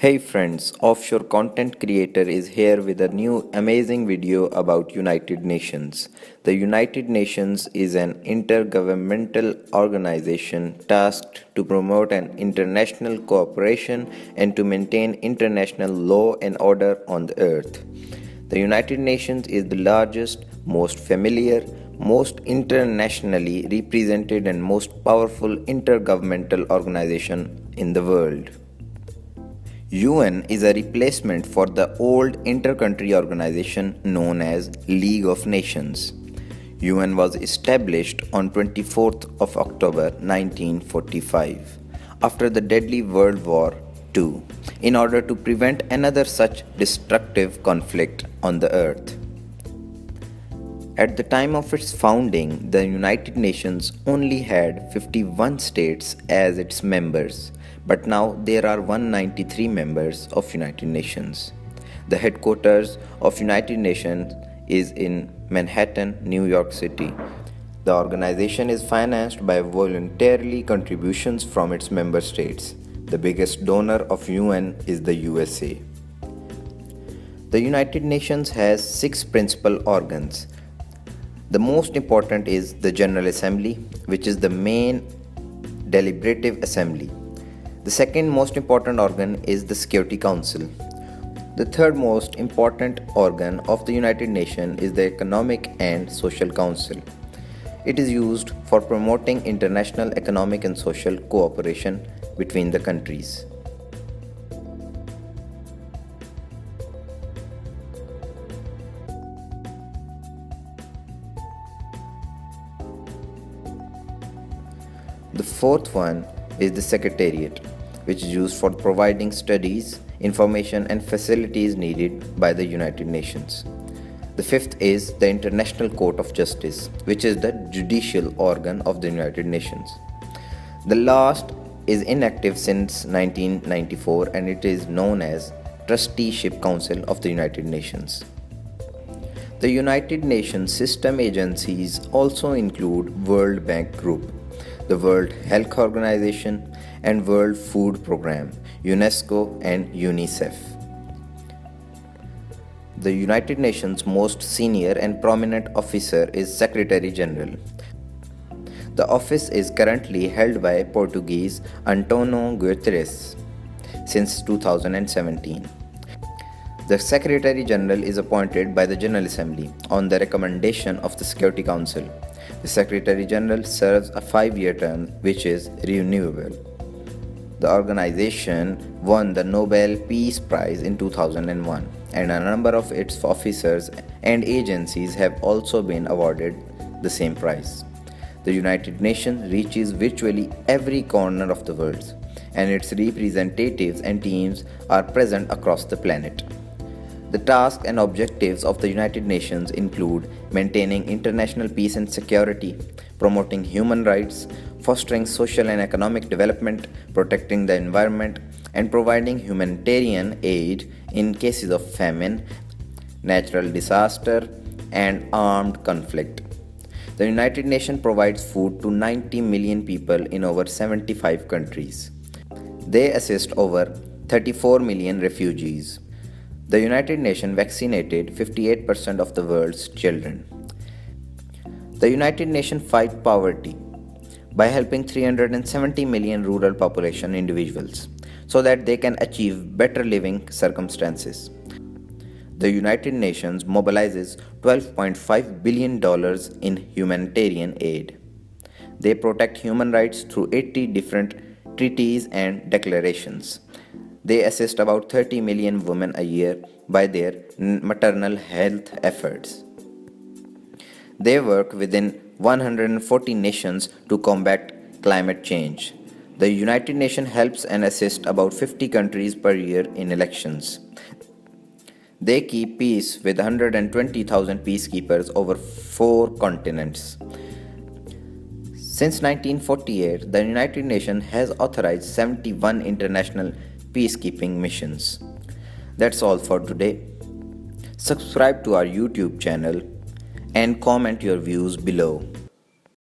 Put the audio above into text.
Hey friends, offshore content creator is here with a new amazing video about United Nations. The United Nations is an intergovernmental organization tasked to promote an international cooperation and to maintain international law and order on the earth. The United Nations is the largest, most familiar, most internationally represented and most powerful intergovernmental organization in the world. UN is a replacement for the old inter-country organization known as League of Nations. UN was established on 24th of October 1945 after the deadly World War II in order to prevent another such destructive conflict on the earth. At the time of its founding, the United Nations only had 51 states as its members, but now there are 193 members of United Nations. The headquarters of United Nations is in Manhattan, New York City. The organization is financed by voluntary contributions from its member states. The biggest donor of UN is the USA. The United Nations has 6 principal organs. The most important is the General Assembly, which is the main deliberative assembly. The second most important organ is the Security Council. The third most important organ of the United Nations is the Economic and Social Council. It is used for promoting international economic and social cooperation between the countries. The fourth one is the Secretariat, which is used for providing studies, information and facilities needed by the United Nations. The fifth is the International Court of Justice, which is the judicial organ of the United Nations. The last is inactive since 1994 and it is known as Trusteeship Council of the United Nations. The United Nations system agencies also include World Bank Group, the World Health Organization and World Food Programme, UNESCO and UNICEF. The United Nations most senior and prominent officer is Secretary General. The office is currently held by Portuguese Antonio Guterres since 2017. The Secretary General is appointed by the General Assembly on the recommendation of the Security Council. The Secretary General serves a 5-year term which is renewable. The organization won the Nobel Peace Prize in 2001 and a number of its officers and agencies have also been awarded the same prize. The United Nations reaches virtually every corner of the world and its representatives and teams are present across the planet. The tasks and objectives of the United Nations include maintaining international peace and security, promoting human rights, fostering social and economic development, protecting the environment, and providing humanitarian aid in cases of famine, natural disaster, and armed conflict. The United Nations provides food to 90 million people in over 75 countries. They assist over 34 million refugees. The United Nations vaccinated 58% of the world's children. The United Nations fight poverty by helping 370 million rural population individuals so that they can achieve better living circumstances. The United Nations mobilizes $12.5 billion in humanitarian aid. They protect human rights through 80 different treaties and declarations. They assist about 30 million women a year by their maternal health efforts. They work within 140 nations to combat climate change. The United Nations helps and assists about 50 countries per year in elections. They keep peace with 120,000 peacekeepers over 4 continents. Since 1948, the United Nations has authorized 71 international peacekeeping missions. That's all for today. Subscribe to our YouTube channel and comment your views below.